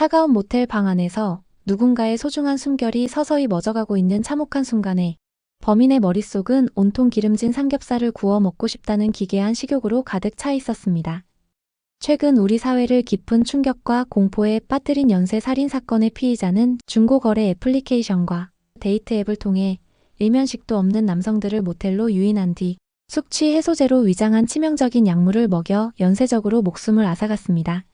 차가운 모텔 방 안에서 누군가의 소중한 숨결이 서서히 멎어가고 있는 참혹한 순간에 범인의 머릿속은 온통 기름진 삼겹살을 구워 먹고 싶다는 기괴한 식욕으로 가득 차 있었습니다. 최근 우리 사회를 깊은 충격과 공포에 빠뜨린 연쇄 살인 사건의 피의자는 중고거래 애플리케이션과 데이트 앱을 통해 일면식도 없는 남성들을 모텔로 유인한 뒤 숙취 해소제로 위장한 치명적인 약물을 먹여 연쇄적으로 목숨을 앗아갔습니다.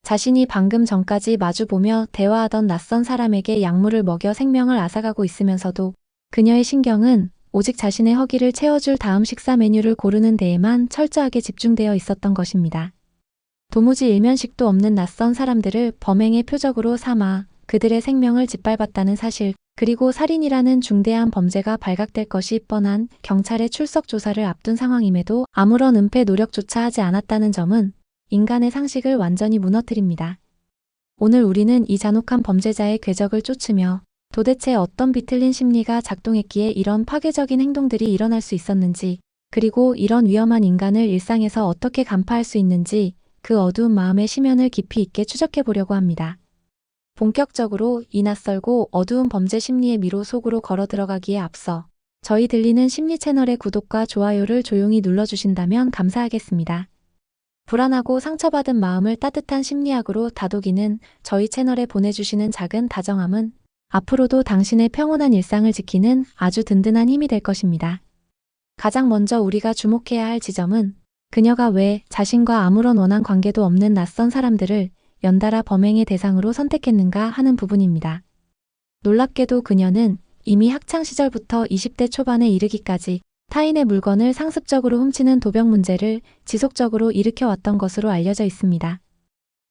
자신이 방금 전까지 마주보며 대화하던 낯선 사람에게 약물을 먹여 생명을 앗아가고 있으면서도 그녀의 신경은 오직 자신의 허기를 채워줄 다음 식사 메뉴를 고르는 데에만 철저하게 집중되어 있었던 것입니다. 도무지 일면식도 없는 낯선 사람들을 범행의 표적으로 삼아 그들의 생명을 짓밟았다는 사실, 그리고 살인이라는 중대한 범죄가 발각될 것이 뻔한 경찰의 출석 조사를 앞둔 상황임에도 아무런 은폐 노력조차 하지 않았다는 점은 인간의 상식을 완전히 무너뜨립니다. 오늘 우리는 이 잔혹한 범죄자의 궤적을 쫓으며 도대체 어떤 비틀린 심리가 작동했기에 이런 파괴적인 행동들이 일어날 수 있었는지, 그리고 이런 위험한 인간을 일상에서 어떻게 간파할 수 있는지 그 어두운 마음의 심연을 깊이 있게 추적해 보려고 합니다. 본격적으로 이 낯설고 어두운 범죄 심리의 미로 속으로 걸어 들어가기에 앞서 저희 들리는 심리 채널의 구독과 좋아요를 조용히 눌러주신다면 감사하겠습니다. 불안하고 상처받은 마음을 따뜻한 심리학으로 다독이는 저희 채널에 보내주시는 작은 다정함은 앞으로도 당신의 평온한 일상을 지키는 아주 든든한 힘이 될 것입니다. 가장 먼저 우리가 주목해야 할 지점은 그녀가 왜 자신과 아무런 원한 관계도 없는 낯선 사람들을 연달아 범행의 대상으로 선택했는가 하는 부분입니다. 놀랍게도 그녀는 이미 학창시절부터 20대 초반에 이르기까지 타인의 물건을 상습적으로 훔치는 도벽 문제를 지속적으로 일으켜왔던 것으로 알려져 있습니다.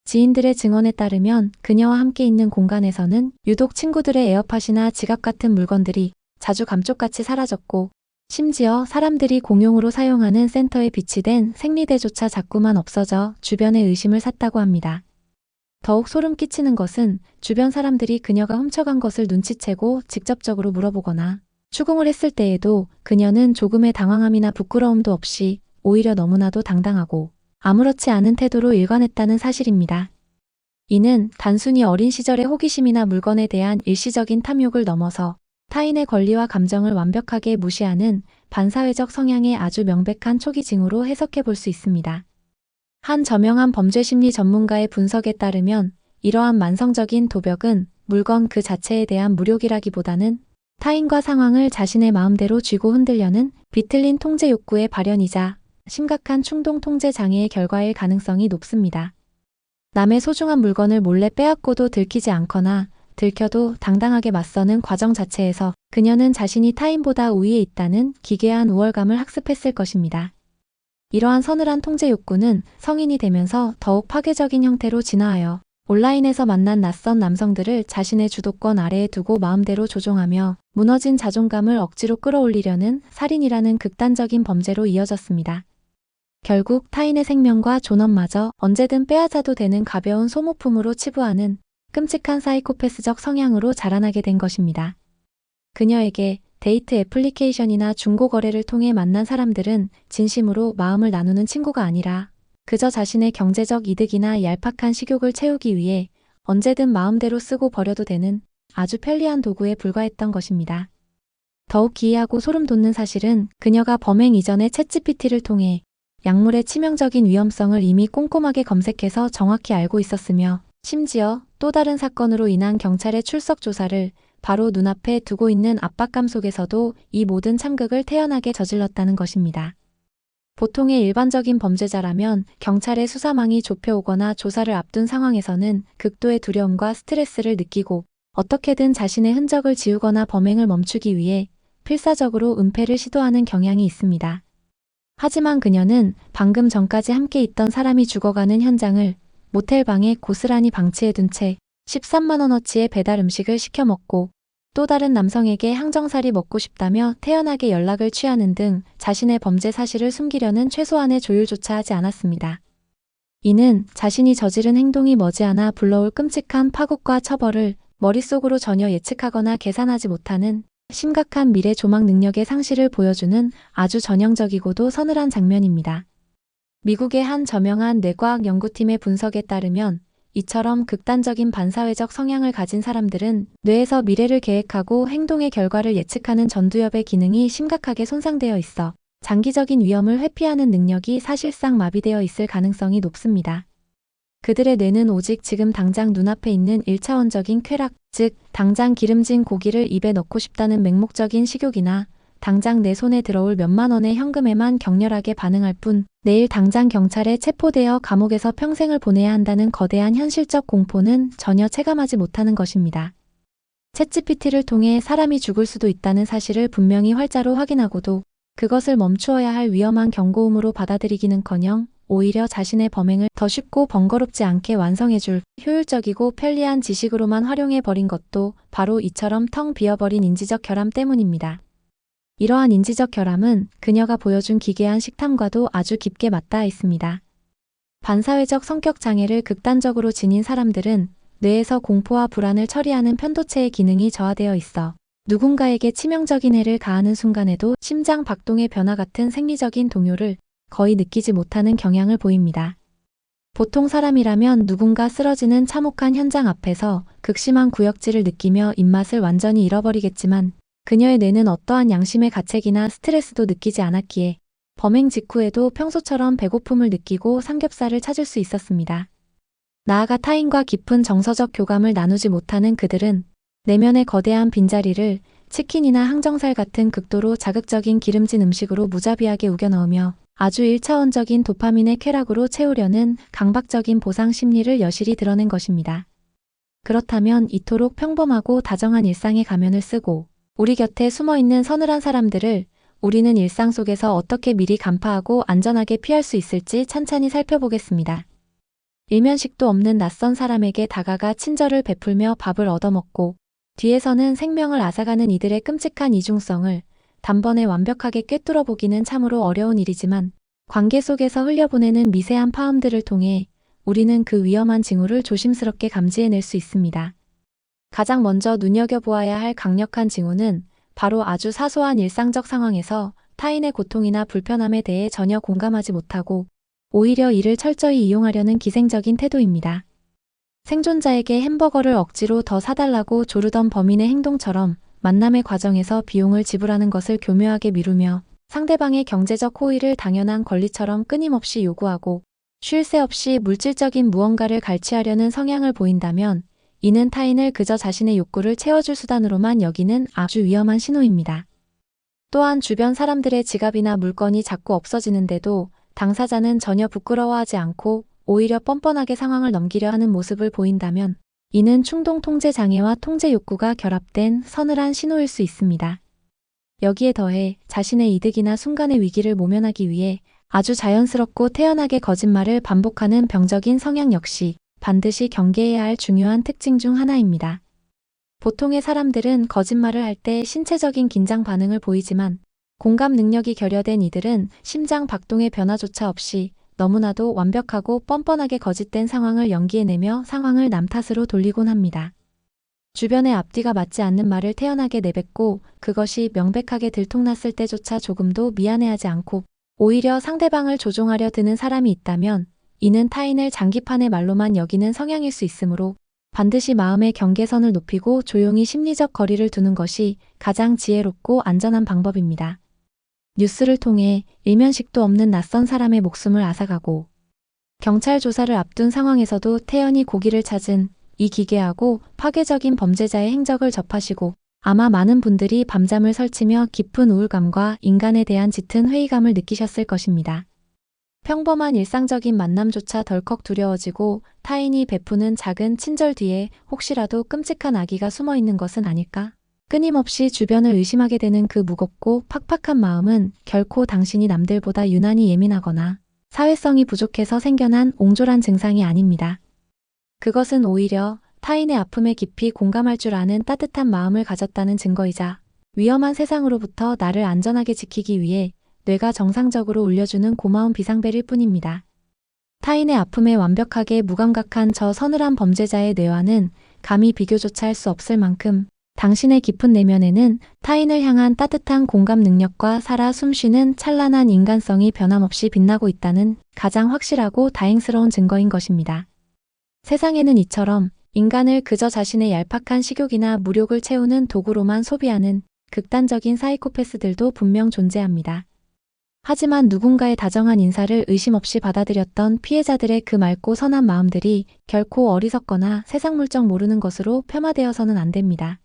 지인들의 증언에 따르면 그녀와 함께 있는 공간에서는 유독 친구들의 에어팟이나 지갑 같은 물건들이 자주 감쪽같이 사라졌고, 심지어 사람들이 공용으로 사용하는 센터에 비치된 생리대조차 자꾸만 없어져 주변의 의심을 샀다고 합니다. 더욱 소름 끼치는 것은 주변 사람들이 그녀가 훔쳐간 것을 눈치채고 직접적으로 물어보거나 추궁을 했을 때에도 그녀는 조금의 당황함이나 부끄러움도 없이 오히려 너무나도 당당하고 아무렇지 않은 태도로 일관했다는 사실입니다. 이는 단순히 어린 시절의 호기심이나 물건에 대한 일시적인 탐욕을 넘어서 타인의 권리와 감정을 완벽하게 무시하는 반사회적 성향의 아주 명백한 초기 징후로 해석해 볼 수 있습니다. 한 저명한 범죄심리 전문가의 분석에 따르면 이러한 만성적인 도벽은 물건 그 자체에 대한 무력이라기보다는 타인과 상황을 자신의 마음대로 쥐고 흔들려는 비틀린 통제 욕구의 발현이자 심각한 충동 통제 장애의 결과일 가능성이 높습니다. 남의 소중한 물건을 몰래 빼앗고도 들키지 않거나 들켜도 당당하게 맞서는 과정 자체에서 그녀는 자신이 타인보다 우위에 있다는 기괴한 우월감을 학습했을 것입니다. 이러한 서늘한 통제 욕구는 성인이 되면서 더욱 파괴적인 형태로 진화하여 온라인에서 만난 낯선 남성들을 자신의 주도권 아래에 두고 마음대로 조종하며 무너진 자존감을 억지로 끌어올리려는 살인이라는 극단적인 범죄로 이어졌습니다. 결국 타인의 생명과 존엄마저 언제든 빼앗아도 되는 가벼운 소모품으로 치부하는 끔찍한 사이코패스적 성향으로 자라나게 된 것입니다. 그녀에게 데이트 애플리케이션이나 중고거래를 통해 만난 사람들은 진심으로 마음을 나누는 친구가 아니라 그저 자신의 경제적 이득이나 얄팍한 식욕을 채우기 위해 언제든 마음대로 쓰고 버려도 되는 아주 편리한 도구에 불과했던 것입니다. 더욱 기이하고 소름 돋는 사실은 그녀가 범행 이전에 챗GPT를 통해 약물의 치명적인 위험성을 이미 꼼꼼하게 검색해서 정확히 알고 있었으며, 심지어 또 다른 사건으로 인한 경찰의 출석 조사를 바로 눈앞에 두고 있는 압박감 속에서도 이 모든 참극을 태연하게 저질렀다는 것입니다. 보통의 일반적인 범죄자라면 경찰의 수사망이 좁혀오거나 조사를 앞둔 상황에서는 극도의 두려움과 스트레스를 느끼고 어떻게든 자신의 흔적을 지우거나 범행을 멈추기 위해 필사적으로 은폐를 시도하는 경향이 있습니다. 하지만 그녀는 방금 전까지 함께 있던 사람이 죽어가는 현장을 모텔방에 고스란히 방치해둔 채 13만 원어치의 배달 음식을 시켜 먹고 또 다른 남성에게 항정살이 먹고 싶다며 태연하게 연락을 취하는 등 자신의 범죄 사실을 숨기려는 최소한의 조율조차 하지 않았습니다. 이는 자신이 저지른 행동이 머지않아 불러올 끔찍한 파국과 처벌을 머릿속으로 전혀 예측하거나 계산하지 못하는 심각한 미래 조망 능력의 상실을 보여주는 아주 전형적이고도 서늘한 장면입니다. 미국의 한 저명한 뇌과학 연구팀의 분석에 따르면 이처럼 극단적인 반사회적 성향을 가진 사람들은 뇌에서 미래를 계획하고 행동의 결과를 예측하는 전두엽의 기능이 심각하게 손상되어 있어 장기적인 위험을 회피하는 능력이 사실상 마비되어 있을 가능성이 높습니다. 그들의 뇌는 오직 지금 당장 눈앞에 있는 1차원적인 쾌락, 즉 당장 기름진 고기를 입에 넣고 싶다는 맹목적인 식욕이나 당장 내 손에 들어올 몇만 원의 현금에만 격렬하게 반응할 뿐 내일 당장 경찰에 체포되어 감옥에서 평생을 보내야 한다는 거대한 현실적 공포는 전혀 체감하지 못하는 것입니다. 챗GPT를 통해 사람이 죽을 수도 있다는 사실을 분명히 활자로 확인하고도 그것을 멈추어야 할 위험한 경고음으로 받아들이기는커녕 오히려 자신의 범행을 더 쉽고 번거롭지 않게 완성해줄 효율적이고 편리한 지식으로만 활용해버린 것도 바로 이처럼 텅 비어버린 인지적 결함 때문입니다. 이러한 인지적 결함은 그녀가 보여준 기괴한 식탐과도 아주 깊게 맞닿아 있습니다. 반사회적 성격 장애를 극단적으로 지닌 사람들은 뇌에서 공포와 불안을 처리하는 편도체의 기능이 저하되어 있어 누군가에게 치명적인 해를 가하는 순간에도 심장 박동의 변화 같은 생리적인 동요를 거의 느끼지 못하는 경향을 보입니다. 보통 사람이라면 누군가 쓰러지는 참혹한 현장 앞에서 극심한 구역질을 느끼며 입맛을 완전히 잃어버리겠지만 그녀의 뇌는 어떠한 양심의 가책이나 스트레스도 느끼지 않았기에 범행 직후에도 평소처럼 배고픔을 느끼고 삼겹살을 찾을 수 있었습니다. 나아가 타인과 깊은 정서적 교감을 나누지 못하는 그들은 내면의 거대한 빈자리를 치킨이나 항정살 같은 극도로 자극적인 기름진 음식으로 무자비하게 우겨넣으며 아주 1차원적인 도파민의 쾌락으로 채우려는 강박적인 보상 심리를 여실히 드러낸 것입니다. 그렇다면 이토록 평범하고 다정한 일상의 가면을 쓰고 우리 곁에 숨어있는 서늘한 사람들을 우리는 일상 속에서 어떻게 미리 간파하고 안전하게 피할 수 있을지 찬찬히 살펴보겠습니다. 일면식도 없는 낯선 사람에게 다가가 친절을 베풀며 밥을 얻어먹고 뒤에서는 생명을 앗아가는 이들의 끔찍한 이중성을 단번에 완벽하게 꿰뚫어 보기는 참으로 어려운 일이지만 관계 속에서 흘려보내는 미세한 파음들을 통해 우리는 그 위험한 징후를 조심스럽게 감지해낼 수 있습니다. 가장 먼저 눈여겨보아야 할 강력한 징후는 바로 아주 사소한 일상적 상황에서 타인의 고통이나 불편함에 대해 전혀 공감하지 못하고 오히려 이를 철저히 이용하려는 기생적인 태도입니다. 생존자에게 햄버거를 억지로 더 사달라고 조르던 범인의 행동처럼 만남의 과정에서 비용을 지불하는 것을 교묘하게 미루며 상대방의 경제적 호의를 당연한 권리처럼 끊임없이 요구하고 쉴 새 없이 물질적인 무언가를 갈취하려는 성향을 보인다면 이는 타인을 그저 자신의 욕구를 채워줄 수단으로만 여기는 아주 위험한 신호입니다. 또한 주변 사람들의 지갑이나 물건이 자꾸 없어지는데도 당사자는 전혀 부끄러워하지 않고 오히려 뻔뻔하게 상황을 넘기려 하는 모습을 보인다면 이는 충동 통제 장애와 통제 욕구가 결합된 서늘한 신호일 수 있습니다. 여기에 더해 자신의 이득이나 순간의 위기를 모면하기 위해 아주 자연스럽고 태연하게 거짓말을 반복하는 병적인 성향 역시 반드시 경계해야 할 중요한 특징 중 하나입니다. 보통의 사람들은 거짓말을 할 때 신체적인 긴장 반응을 보이지만 공감 능력이 결여된 이들은 심장 박동의 변화조차 없이 너무나도 완벽하고 뻔뻔하게 거짓된 상황을 연기해내며 상황을 남 탓으로 돌리곤 합니다. 주변의 앞뒤가 맞지 않는 말을 태연하게 내뱉고 그것이 명백하게 들통났을 때조차 조금도 미안해하지 않고 오히려 상대방을 조종하려 드는 사람이 있다면 이는 타인을 장기판의 말로만 여기는 성향일 수 있으므로 반드시 마음의 경계선을 높이고 조용히 심리적 거리를 두는 것이 가장 지혜롭고 안전한 방법입니다. 뉴스를 통해 일면식도 없는 낯선 사람의 목숨을 앗아가고 경찰 조사를 앞둔 상황에서도 태연히 고기를 찾은 이 기괴하고 파괴적인 범죄자의 행적을 접하시고 아마 많은 분들이 밤잠을 설치며 깊은 우울감과 인간에 대한 짙은 회의감을 느끼셨을 것입니다. 평범한 일상적인 만남조차 덜컥 두려워지고 타인이 베푸는 작은 친절 뒤에 혹시라도 끔찍한 악의가 숨어 있는 것은 아닐까? 끊임없이 주변을 의심하게 되는 그 무겁고 팍팍한 마음은 결코 당신이 남들보다 유난히 예민하거나 사회성이 부족해서 생겨난 옹졸한 증상이 아닙니다. 그것은 오히려 타인의 아픔에 깊이 공감할 줄 아는 따뜻한 마음을 가졌다는 증거이자 위험한 세상으로부터 나를 안전하게 지키기 위해 뇌가 정상적으로 울려주는 고마운 비상벨일 뿐입니다. 타인의 아픔에 완벽하게 무감각한 저 서늘한 범죄자의 뇌와는 감히 비교조차 할 수 없을 만큼 당신의 깊은 내면에는 타인을 향한 따뜻한 공감 능력과 살아 숨쉬는 찬란한 인간성이 변함없이 빛나고 있다는 가장 확실하고 다행스러운 증거인 것입니다. 세상에는 이처럼 인간을 그저 자신의 얄팍한 식욕이나 무력을 채우는 도구로만 소비하는 극단적인 사이코패스들도 분명 존재합니다. 하지만 누군가의 다정한 인사를 의심 없이 받아들였던 피해자들의 그 맑고 선한 마음들이 결코 어리석거나 세상 물정 모르는 것으로 폄하되어서는 안 됩니다.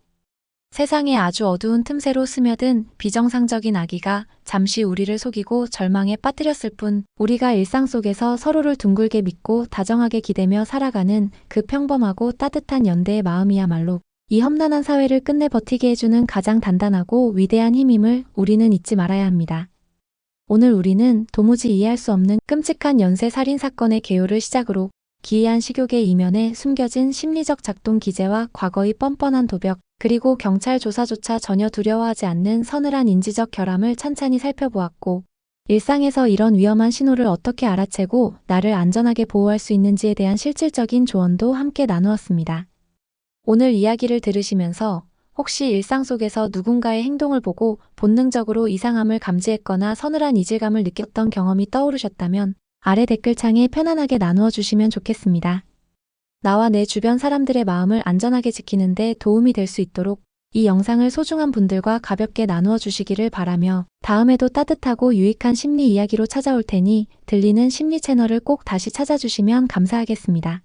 세상의 아주 어두운 틈새로 스며든 비정상적인 악의가 잠시 우리를 속이고 절망에 빠뜨렸을 뿐, 우리가 일상 속에서 서로를 둥글게 믿고 다정하게 기대며 살아가는 그 평범하고 따뜻한 연대의 마음이야말로 이 험난한 사회를 끝내 버티게 해주는 가장 단단하고 위대한 힘임을 우리는 잊지 말아야 합니다. 오늘 우리는 도무지 이해할 수 없는 끔찍한 연쇄 살인 사건의 개요를 시작으로 기이한 식욕의 이면에 숨겨진 심리적 작동 기제와 과거의 뻔뻔한 도벽, 그리고 경찰 조사조차 전혀 두려워하지 않는 서늘한 인지적 결함을 찬찬히 살펴보았고, 일상에서 이런 위험한 신호를 어떻게 알아채고 나를 안전하게 보호할 수 있는지에 대한 실질적인 조언도 함께 나누었습니다. 오늘 이야기를 들으시면서 혹시 일상 속에서 누군가의 행동을 보고 본능적으로 이상함을 감지했거나 서늘한 이질감을 느꼈던 경험이 떠오르셨다면 아래 댓글창에 편안하게 나누어 주시면 좋겠습니다. 나와 내 주변 사람들의 마음을 안전하게 지키는 데 도움이 될 수 있도록 이 영상을 소중한 분들과 가볍게 나누어 주시기를 바라며, 다음에도 따뜻하고 유익한 심리 이야기로 찾아올 테니 들리는 심리 채널을 꼭 다시 찾아주시면 감사하겠습니다.